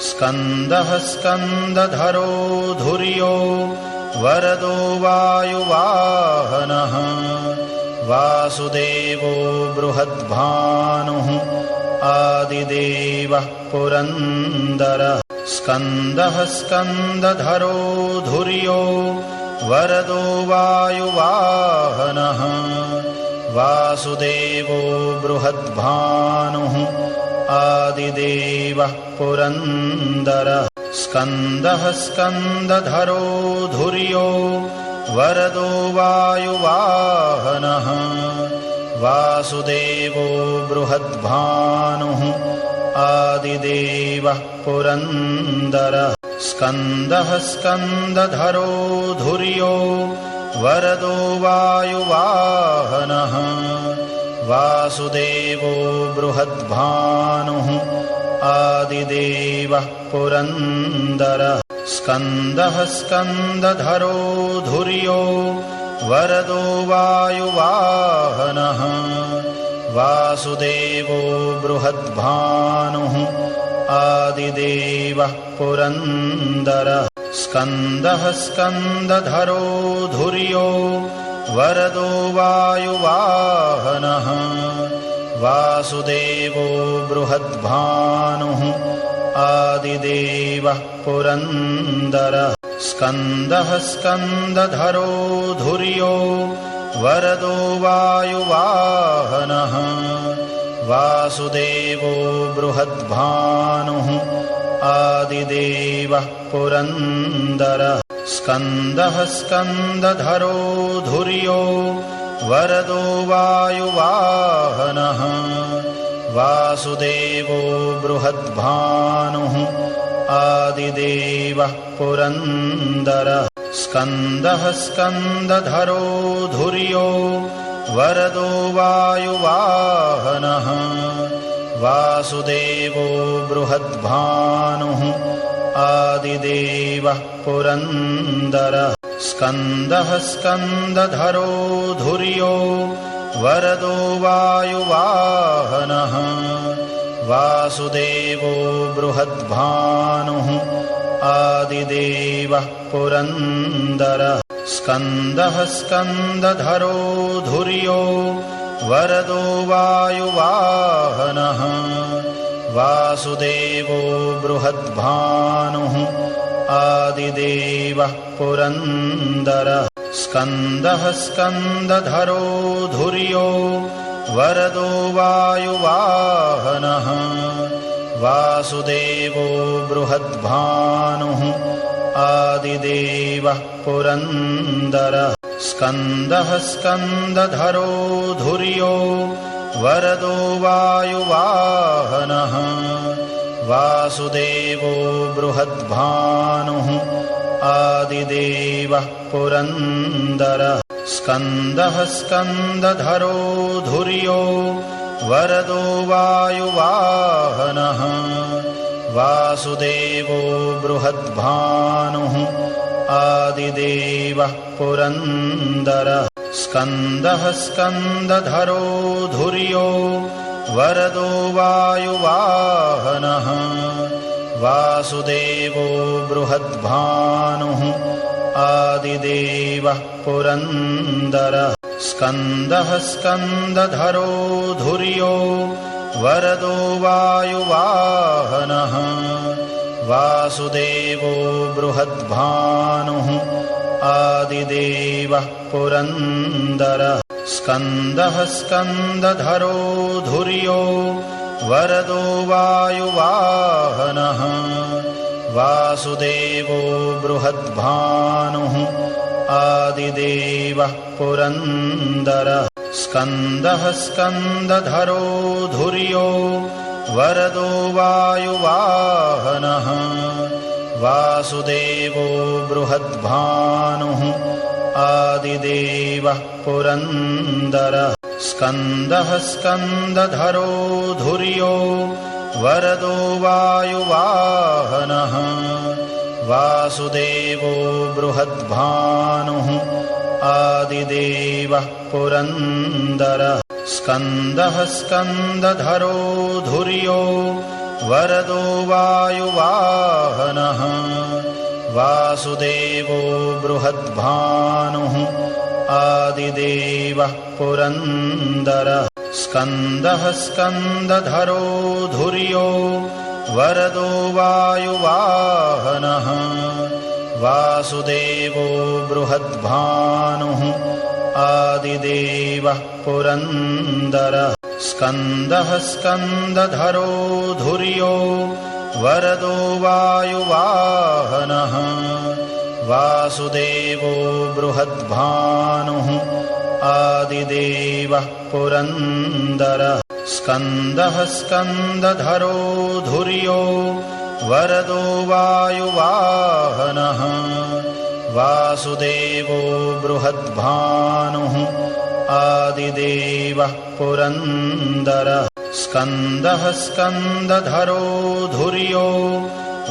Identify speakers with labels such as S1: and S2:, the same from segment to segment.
S1: स्कन्दः स्कन्दधरो धुर्यो वरदो वायुवाहनः वासुदेवो बृहद्भानुः आदिदेवः पुरन्दरः स्कन्दः स्कन्दधरो धुर्यो वरदो वायुवाहनः वासुदेवो बृहद्भानुः आदिदेवः पुरन्दरः स्कन्दः स्कन्दधरो धुर्यो वरदो वायुवाहनः वासुदेवो बृहद्भानुः आदिदेवः पुरन्दरः स्कन्दः स्कन्दधरो धुर्यो वरदो वायुवाहनः वासुदेवो बृहद्भानुः आदिदेवः पुरन्दरः स्कन्दः स्कन्दधरो धुर्यो वरदो वायुवाहनः वासुदेवो बृहद्भानुः आदिदेवः पुरन्दरः स्कन्दः स्कन्दधरो धुर्यो वरदो वायुवाहनः वासुदेवो बृहद्भानुः आदिदेवः पुरन्दरः स्कन्दः स्कन्दधरो धुर्यो वरदो वायुवाहनः वासुदेवो बृहद्भानुः आदिदेवः पुरन्दरः स्कन्दः स्कन्दधरो धुर्यो वरदो वायुवाहनः वासुदेवो बृहद्भानुः आदिदेवः पुरन्दरः स्कन्दः स्कन्दधरो धुर्यो वरदो वायुवाहनः वासुदेवो बृहद्भानुः आदिदेवः पुरन्दरः स्कन्दः स्कन्दधरो धुर्यो वरदो वायुवाहनः वासुदेवो बृहद्भानुः आदिदेवः पुरन्दरः स्कन्दः स्कन्दधरो धुर्यो वरदो वायुवाहनः वासुदेवो बृहद्भानुः आदिदेवः पुरन्दरः स्कन्दः स्कन्दधरो धुर्यो वरदो वायुवाहनः वासुदेवो बृहद्भानुः आदिदेवः पुरन्दरः स्कन्दः स्कन्दधरो धुर्यो वरदो वायुवाहनः वासुदेवो बृहद्भानुः आदिदेवः पुरन्दरः स्कन्दः स्कन्दधरो धुर्यो वरदो वायुवाहनः वासुदेवो बृहद्भानुः आदिदेवः पुरन्दरः स्कन्दः स्कन्दधरो धुर्यो वरदो वायुवाहनः वासुदेवो बृहद्भानुः आदिदेवः पुरन्दरः स्कन्दः स्कन्दधरो धुर्यो वरदो वायुवाहनः वासुदेवो बृहद्भानुः आदिदेवः पुरन्दरः स्कन्दः स्कन्दधरो धुर्यो वरदो वायुवाहनः वासुदेवो बृहद्भानुः आदिदेवः पुरन्दरः स्कन्दः स्कन्दधरो धुर्यो वरदो वायुवाहनः वासुदेवो बृहद्भानुः आदिदेवः पुरन्दरः स्कन्दः स्कन्दधरो धुर्यो वरदो वायुवाहनः वासुदेवो बृहद्भानुः आदिदेवः पुरन्दरः स्कन्दः स्कन्दधरो धुर्यो वरदो वायुवाहनः वासुदेवो बृहद्भानुः आदिदेवः पुरन्दरः स्कन्दः स्कन्दधरो धुर्यो वरदो वायुवाहनः वासुदेवो बृहद्भानुः आदिदेवः पुरन्दरः स्कन्दः स्कन्दधरो धुर्यो वरदो वायुवाहनः वासुदेवो बृहद्भानुः आदिदेवः पुरन्दरः स्कन्दः स्कन्दधरो धुर्यो वरदो वायुवाहनः वासुदेवो बृहद्भानुः आदिदेवः पुरन्दरः स्कन्दः स्कन्दधरो धुर्यो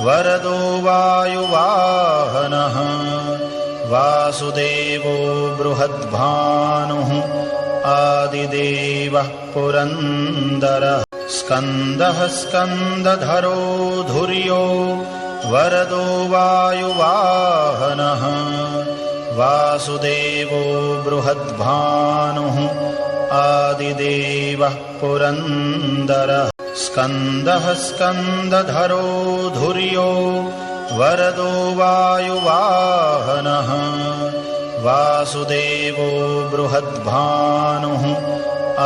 S1: वरदो वायुवाहनः वासुदेवो बृहद्भानुः आदिदेवः पुरन्दरः स्कन्दः स्कन्दधरो धुर्यो वरदो वायुवाहनः वासुदेवो बृहद्भानुः आदिदेवः पुरन्दरः स्कन्दः स्कन्दधरो धुर्यो वरदो वायुवाहनः वासुदेवो बृहद्भानुः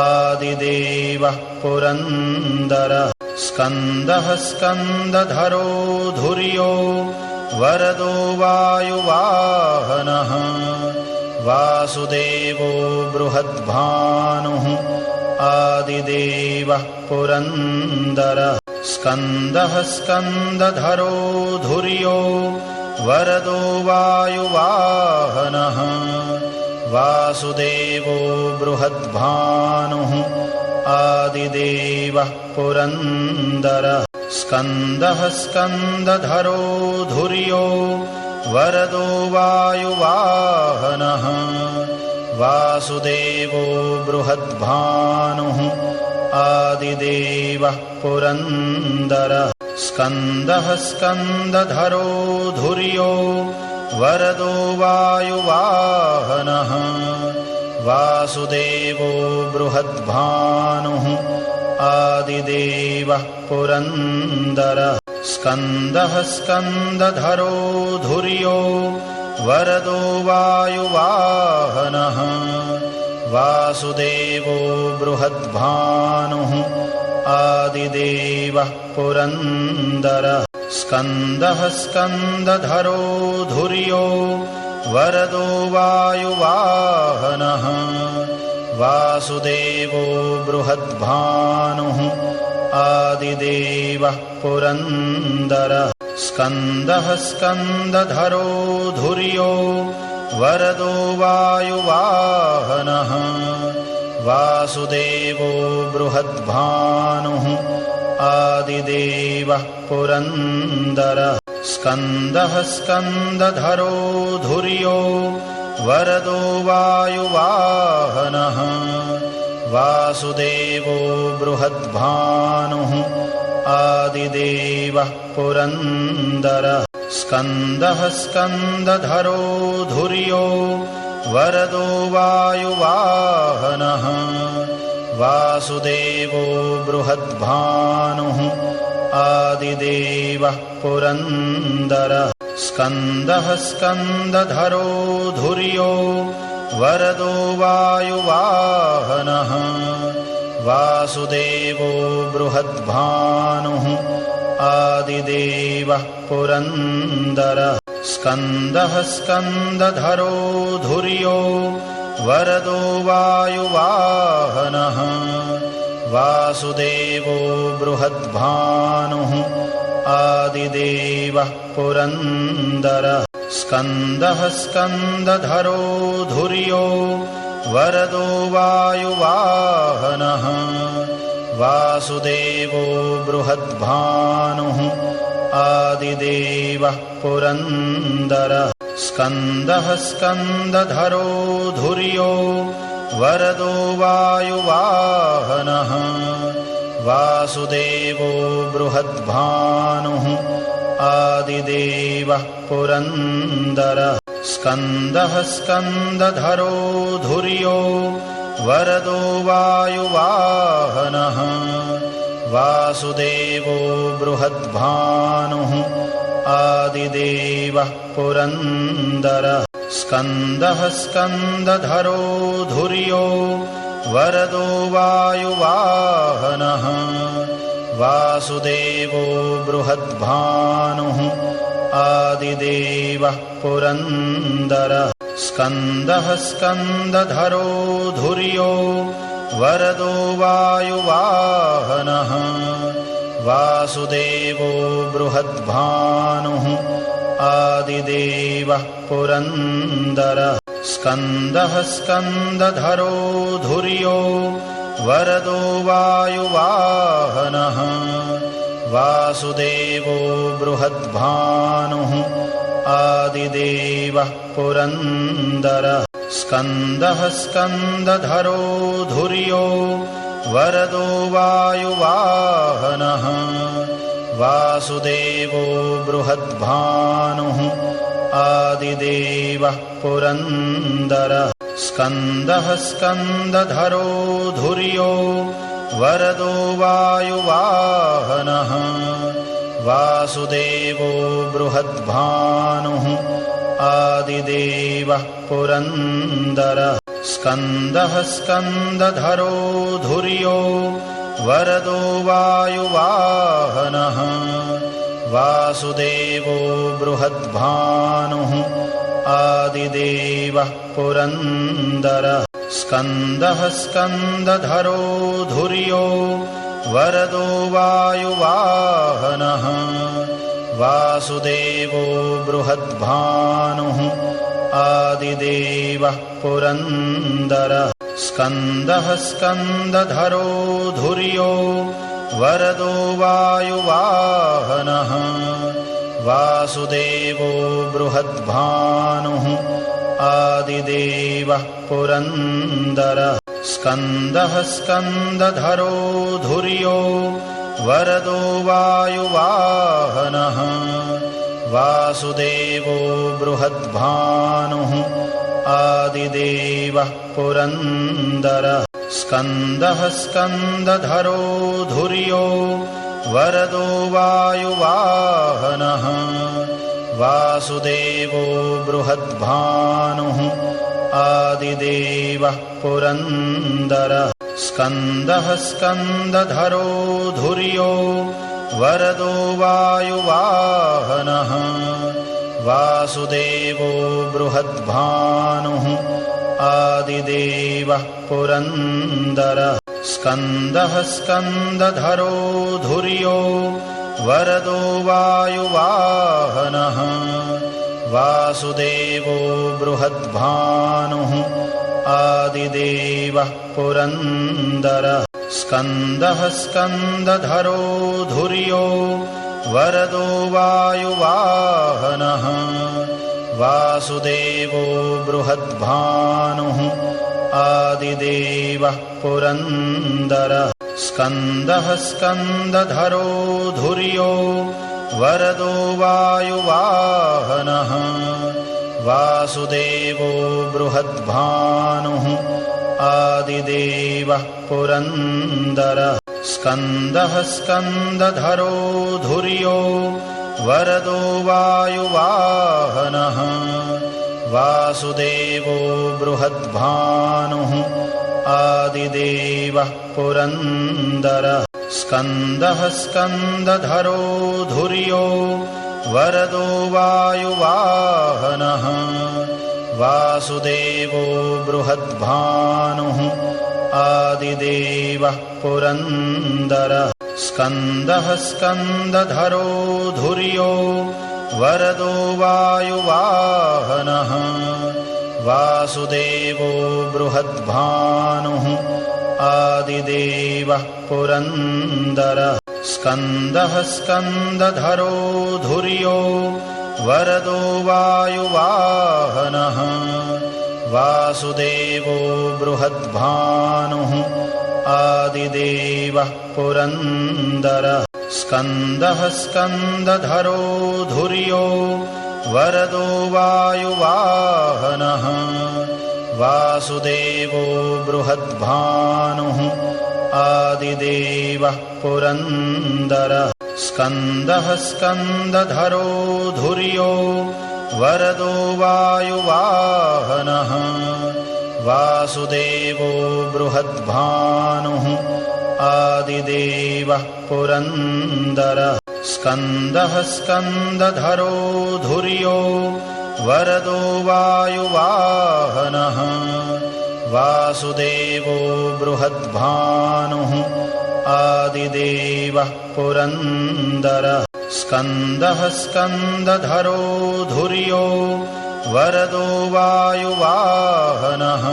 S1: आदिदेवः पुरन्दरः स्कन्दः स्कन्दधरो धुर्यो वरदो वायुवाहनः वासुदेवो बृहद्भानुः आदिदेवः पुरन्दरः स्कन्दः स्कन्दधरो धुर्यो वरदो वायुवाहनः वासुदेवो बृहद्भानुः आदिदेवः पुरन्दरः स्कन्दः स्कन्दधरो धुर्यो वरदो वायुवाहनः वासुदेवो बृहद्भानुः आदिदेवः पुरन्दरः स्कन्दः स्कन्दधरो धुर्यो वरदो वायुवाहनः वासुदेवो बृहद्भानुः आदिदेवः पुरन्दरः स्कन्दः स्कन्दधरो धुर्यो वरदो वायुवाहनः वासुदेवो बृहद्भानुः आदिदेवः पुरन्दरः स्कन्दः स्कन्दधरो धुर्यो वरदो वायुवाहनः वासुदेवो बृहद्भानुः आदिदेवः पुरन्दरः स्कन्दः स्कन्दधरो धुर्यो वरदो वायुवाहनः वासुदेवो बृहद्भानुः आदिदेवः पुरन्दरः स्कन्दः स्कन्दधरो धुर्यो वरदो वायुवाहनः वासुदेवो बृहद्भानुः आदिदेवः पुरन्दरः स्कन्दः स्कन्दधरो धुर्यो वरदो वायुवाहनः वासुदेवो बृहद्भानुः आदिदेवः पुरन्दरः स्कन्दः स्कन्दधरो धुर्यो वरदो वायुवाहनः वासुदेवो बृहद्भानुः आदिदेवः पुरन्दरः स्कन्दः स्कन्दधरो धुर्यो वरदो वायुवाहनः वासुदेवो बृहद्भानुः आदिदेवः पुरन्दरः स्कन्दः स्कन्दधरो धुर्यो वरदो वायुवाहनः वासुदेवो बृहद्भानुः आदिदेवः पुरन्दरः स्कन्दः स्कन्दधरो धुर्यो वरदो वायुवाहनः वासुदेवो बृहद्भानुः आदिदेवः पुरन्दरः स्कन्दः स्कन्दधरो धुर्यो वरदो वायुवाहनः वासुदेवो बृहद्भानुः आदिदेवः पुरन्दरः स्कन्दः स्कन्दधरो धुर्यो वरदो वायुवाहनः वासुदेवो बृहद्भानुः आदिदेवः पुरन्दरः स्कन्दः स्कन्दधरो धुर्यो वरदो वायुवाहनः वासुदेवो बृहद्भानुः आदिदेवः पुरन्दरः स्कन्दः स्कन्दधरो धुर्यो वरदो वायुवाहनः वासुदेवो बृहद्भानुः आदिदेवः पुरन्दरः स्कन्दः स्कन्दधरो धुर्यो वरदो वायुवाहनः वासुदेवो बृहद्भानुः आदिदेवः पुरन्दरः स्कन्दः स्कन्दधरो धुर्यो वरदो वायुवाहनः वासुदेवो बृहद्भानुः आदिदेवः पुरन्दरः स्कन्दः स्कन्दधरो धुर्यो वरदो वायुवाहनः वासुदेवो बृहद्भानुः आदिदेवः पुरन्दरः स्कन्दः स्कन्दधरो धुर्यो वरदो वायुवाहनः वासुदेवो बृहद्भानुः आदिदेवः पुरन्दरः स्कन्दः स्कन्दधरो धुर्यो वरदो वायुवाहनः वासुदेवो बृहद्भानुः आदिदेवः पुरन्दरः स्कन्दः स्कन्दधरो धुर्यो वरदो वायुवाहनः वासुदेवो बृहद्भानुः आदिदेवः पुरन्दरः स्कन्दः स्कन्दधरो धुर्यो वरदो वायुवाहनः वासुदेवो बृहद्भानुः आदिदेवः पुरन्दरः स्कन्दः स्कन्दधरो धुर्यो वरदो वायुवाहनः वासुदेवो बृहद्भानुः आदिदेवः पुरन्दरः स्कन्दः स्कन्दधरो धुर्यो वरदो वायुवाहनः वासुदेवो बृहद्भानुः आदिदेवः पुरन्दरः स्कन्दः स्कन्दधरो धुर्यो वरदो वायुवाहनः वासुदेवो बृहद्भानुः आदिदेवः पुरन्दरः स्कन्दः स्कन्दधरो धुर्यो वरदो वायुवाहनः वासुदेवो बृहद्भानुः आदिदेवः पुरन्दरः स्कन्दः स्कन्दधरो धुर्यो वरदो वायुवाहनः वासुदेवो बृहद्भानुः आदिदेवः पुरन्दरः स्कन्दः स्कन्दधरो धुर्यो वरदो वायुवाहनः वासुदेवो बृहद्भानुः आदिदेवः पुरन्दरः स्कन्दः स्कन्दधरो धुर्यो वरदो वायुवाहनः वासुदेवो बृहद्भानुः आदिदेवः पुरन्दरः स्कन्दः स्कन्दधरो धुर्यो वरदो वायुवाहनः वासुदेवो बृहद्भानुः आदिदेवः पुरन्दरः स्कन्दः स्कन्दधरो धुर्यो वरदो वायुवाहनः वासुदेवो बृहद्भानुः आदिदेवः पुरन्दरः स्कन्दः स्कन्दधरो धुर्यो वरदो वायुवाहनः वासुदेवो बृहद्भानुः आदिदेवः पुरन्दरः स्कन्दः स्कन्दधरो धुर्यो वरदो वायुवाहनः वासुदेवो बृहद्भानुः आदिदेवः पुरन्दरः स्कन्दः स्कन्दधरो धुर्यो वरदो वायुवाहनः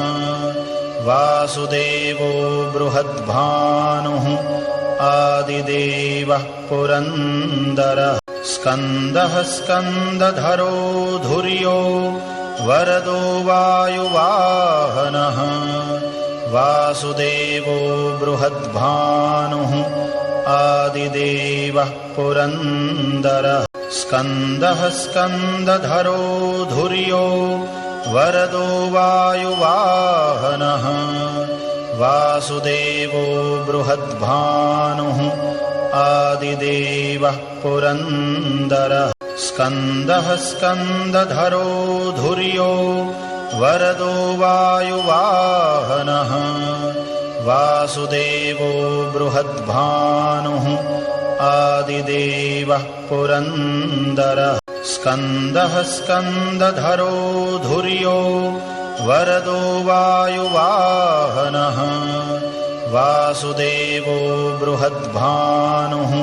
S1: वासुदेवो बृहद्भानुः आदिदेवः पुरन्दरः स्कन्दः स्कन्दधरो धुर्यो वरदो वायुवाहनः वासुदेवो बृहद्भानुः आदिदेवः पुरन्दरः स्कन्दः स्कन्दधरो धुर्यो वरदो वायुवाहनः वासुदेवो बृहद्भानुः आदिदेवः पुरन्दरः स्कन्दः स्कन्दधरो धुर्यो वरदो वायुवाहनः वासुदेवो बृहद्भानुः आदिदेवः पुरन्दरः स्कन्दः स्कन्दधरो धुर्यो वरदो वायुवाहनः वासुदेवो बृहद्भानुः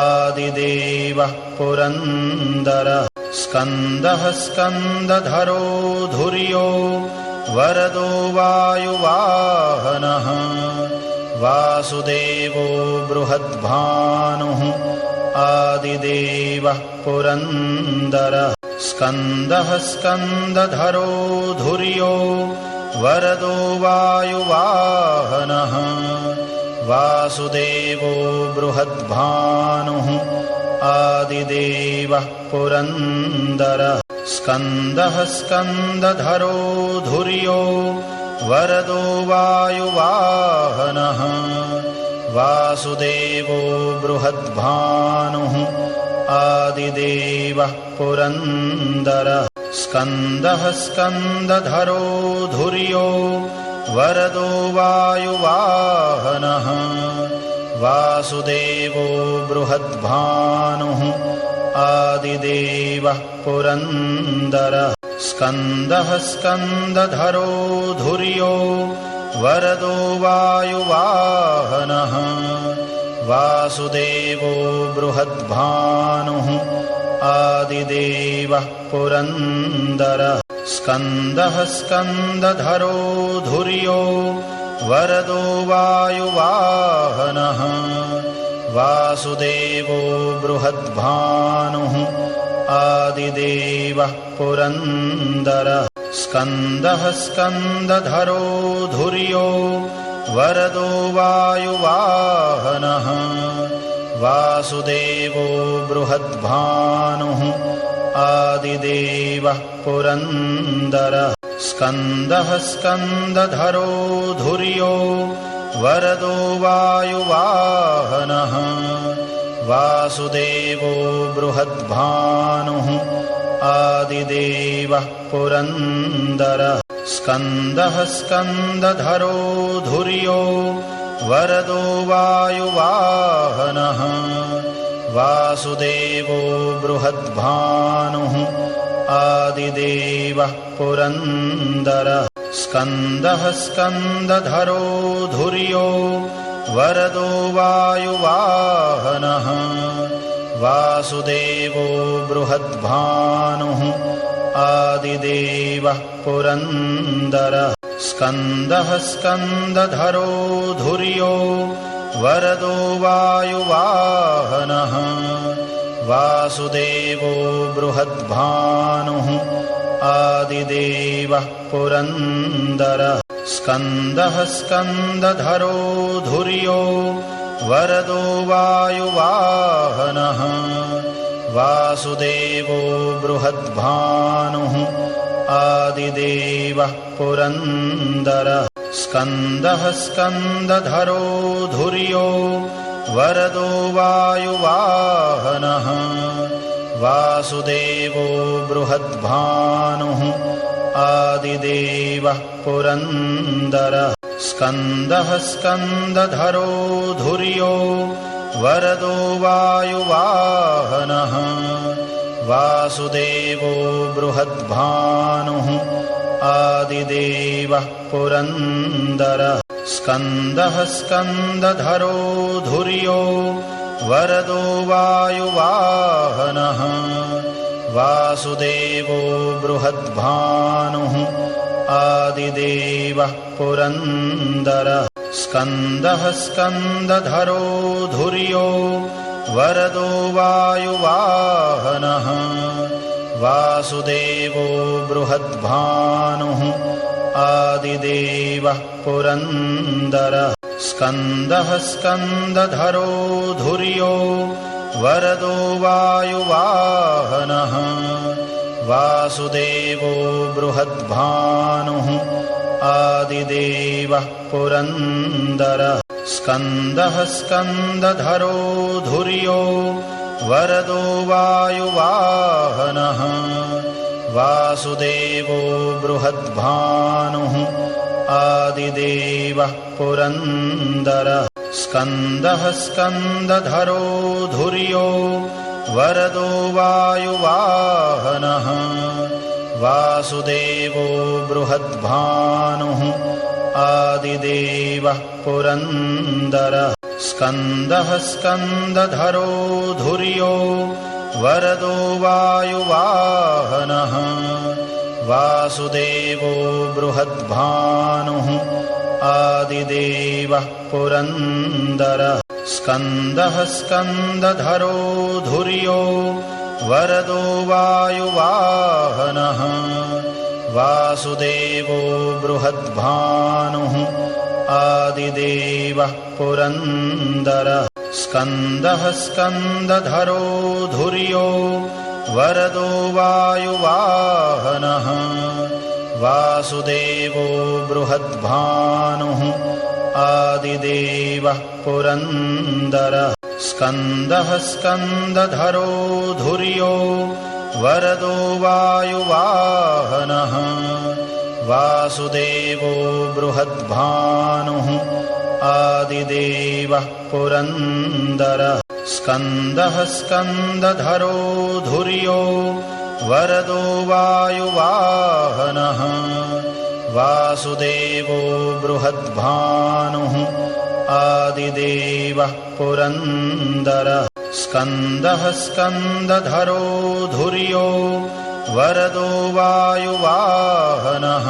S1: आदिदेवः पुरन्दरः स्कन्दः स्कन्दधरो धुर्यो वरदो वायुवाहनः वासुदेवो बृहद्भानुः आदिदेवः पुरन्दरः स्कन्दः स्कन्दधरो धुर्यो वरदो वायुवाहनः वासुदेवो बृहद्भानुः आदिदेवः पुरन्दरः स्कन्दः स्कन्दधरो धुर्यो वरदो वायुवाहनः वासुदेवो बृहद्भानुः आदिदेवः पुरन्दरः स्कन्दः स्कन्दधरो धुर्यो वरदो वायुवाहनः वासुदेवो बृहद्भानुः आदिदेवः पुरन्दरः स्कन्दः स्कन्दधरो धुर्यो वरदो वायुवाहनः वासुदेवो बृहद्भानुः आदिदेवः पुरन्दरः स्कन्दः स्कन्दधरो धुर्यो वरदो वायुवाहनः वासुदेवो बृहद्भानुः आदिदेवः पुरन्दरः स्कन्दः स्कन्दधरो धुर्यो वरदो वायुवाहनः वासुदेवो बृहद्भानुः आदिदेवः पुरन्दरः स्कन्दः स्कन्दधरो धुर्यो वरदो वायुवाहनः वासुदेवो बृहद्भानुः आदिदेवः पुरन्दरः स्कन्दः स्कन्दधरो धुर्यो वरदो वायुवाहनः वासुदेवो बृहद्भानुः आदिदेवः पुरन्दरः स्कन्दः स्कन्दधरो धुर्यो वरदो वायुवाहनः वासुदेवो बृहद्भानुः आदिदेवः पुरन्दरः स्कन्दः स्कन्दधरो धुर्यो वरदो वायुवाहनः वासुदेवो बृहद्भानुः आदिदेवः पुरन्दरः स्कन्दः स्कन्दधरो धुर्यो वरदो वायुवाहनः वासुदेवो बृहद्भानुः आदिदेवः पुरन्दरः स्कन्दः स्कन्दधरो धुर्यो वरदो वायुवाहनः वासुदेवो बृहद्भानुः आदिदेवः पुरन्दरः स्कन्दः स्कन्दधरो धुर्यो वरदो वायुवाहनः वासुदेवो बृहद्भानुः आदिदेवः पुरन्दरः स्कन्दः स्कन्दधरो धुर्यो वरदो वायुवाहनः वासुदेवो बृहद्भानुः आदिदेवः पुरन्दरः स्कन्दः स्कन्दधरो धुर्यो वरदो वायुवाहनः वासुदेवो बृहद्भानुः आदिदेवः पुरन्दरः स्कन्दः स्कन्दधरो धुर्यो वरदो वायुवाहनः वासुदेवो बृहद्भानुः आदिदेवः पुरन्दरः स्कन्दः स्कन्दधरो धुर्यो वरदो वायुवाहनः वासुदेवो बृहद्भानुः आदिदेवः पुरन्दरः स्कन्दः स्कन्दधरो धुर्यो वरदो वायुवाहनः वासुदेवो बृहद्भानुः आदिदेवः पुरन्दरः स्कन्दः स्कन्दधरो धुर्यो वरदो वायुवाहनः वासुदेवो बृहद्भानुः आदिदेवः पुरन्दरः स्कन्दः स्कन्दधरो धुर्यो वरदो वायुवाहनः वासुदेवो बृहद्भानुः आदिदेवः पुरन्दरः स्कन्दः स्कन्दधरो धुर्यो वरदो वायुवाहनः वासुदेवो बृहद्भानुः आदिदेवः पुरन्दरः स्कन्दः स्कन्दधरो धुर्यो वरदो वायुवाहनः वासुदेवो बृहद्भानुः आदिदेवः पुरन्दरः स्कन्दः स्कन्दधरो धुर्यो वरदो वायुवाहनः वासुदेवो बृहद्भानुः आदिदेवः पुरन्दरः स्कन्दः स्कन्दधरो धुर्यो वरदो वायुवाहनः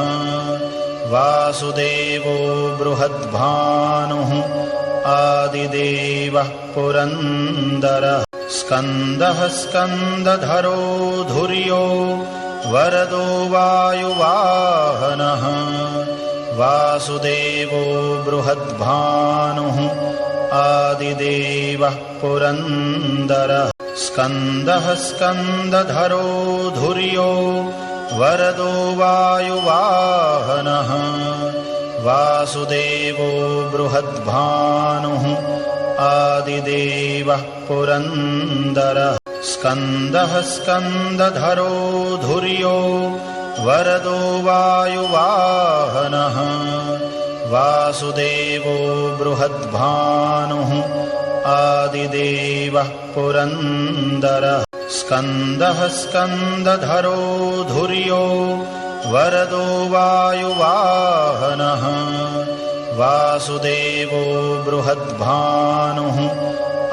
S1: वासुदेवो बृहद्भानुः आदिदेवः पुरन्दरः स्कन्दः स्कन्दधरो धुर्यो वरदो वायुवाहनः वासुदेवो बृहद्भानुः आदिदेवः पुरन्दरः स्कन्दः स्कन्दधरो धुर्यो वरदो वायुवाहनः वासुदेवो बृहद्भानुः आदिदेवः पुरन्दरः स्कन्दः स्कन्दधरो धुर्यो वरदो वायुवाहनः वासुदेवो बृहद्भानुः आदिदेवः पुरन्दरः स्कन्दः स्कन्दधरो धुर्यो वरदो वायुवाहनः वासुदेवो बृहद्भानुः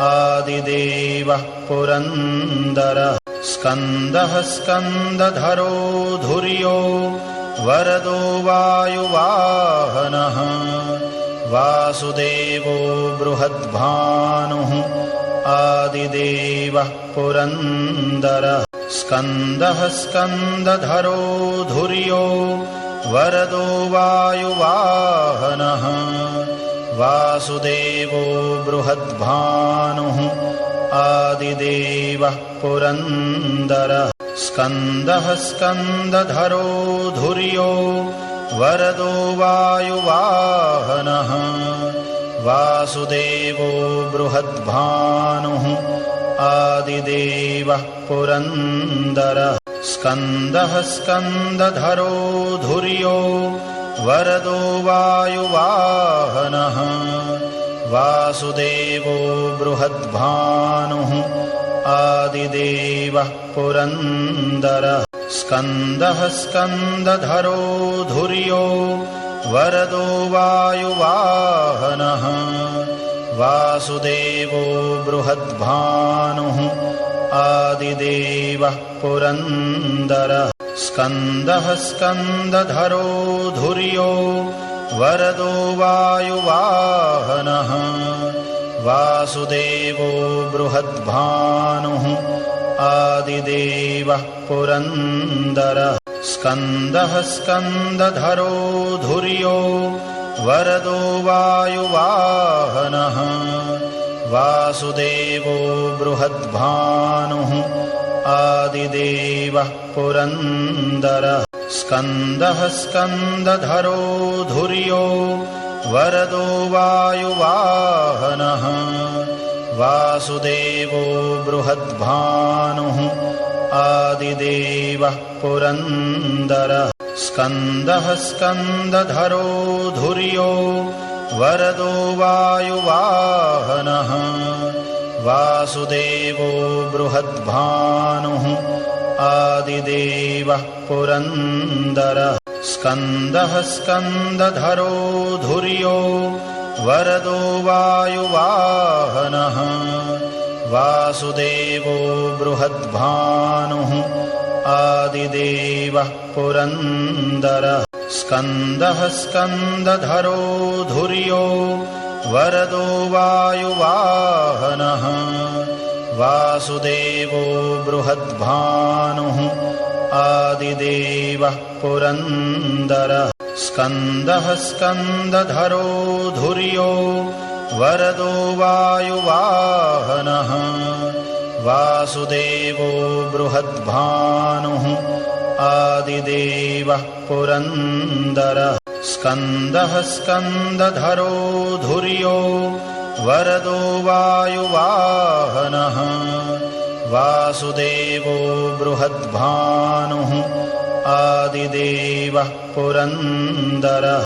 S1: आदिदेवः पुरन्दरः स्कन्दः स्कन्दधरो धुर्यो वरदो वायुवाहनः वासुदेवो बृहद्भानुः आदिदेवः पुरन्दरः स्कन्दः स्कन्दधरो धुर्यो वरदो वायुवाहनः वासुदेवो बृहद्भानुः आदिदेवः पुरन्दरः स्कन्दः स्कन्दधरो धुर्यो वरदो वायुवाहनः वासुदेवो बृहद्भानुः आदिदेवः पुरन्दरः स्कन्दः स्कन्दधरो धुर्यो वरदो वायुवाहनः वासुदेवो बृहद्भानुः आदिदेवः पुरन्दरः स्कन्दः स्कन्दधरो धुर्यो वरदो वायुवाहनः वासुदेवो बृहद्भानुः आदिदेवः पुरन्दरः स्कन्दः स्कन्दधरो धुर्यो वरदो वायुवाहनः वासुदेवो बृहद्भानुः आदिदेवः पुरन्दरः स्कन्दः स्कन्दधरो धुर्यो वरदो वायुवाहनः वासुदेवो बृहद्भानुः आदिदेवः पुरन्दरः स्कन्दः स्कन्दधरो धुर्यो वरदो वायुवाहनः वासुदेवो बृहद्भानुः आदिदेवः पुरन्दरः स्कन्दः स्कन्दधरो धुर्यो वरदो वायुवाहनः वासुदेवो बृहद्भानुः आदिदेवः पुरन्दरः स्कन्दः स्कन्दधरो धुर्यो वरदो वायुवाहनः वासुदेवो बृहद्भानुः आदिदेवः पुरन्दरः स्कन्दः स्कन्दधरो धुर्यो वरदो वायुवाहनः वासुदेवो बृहद्भानुः आदिदेवः पुरन्दरः स्कन्दः स्कन्दधरो धुर्यो वरदो वायुवाहनः वासुदेवो बृहद्भानुः आदिदेवः पुरन्दरः स्कन्दः स्कन्दधरो धुर्यो वरदो वायुवाहनः वासुदेवो बृहद्भानुः आदिदेवः पुरन्दरः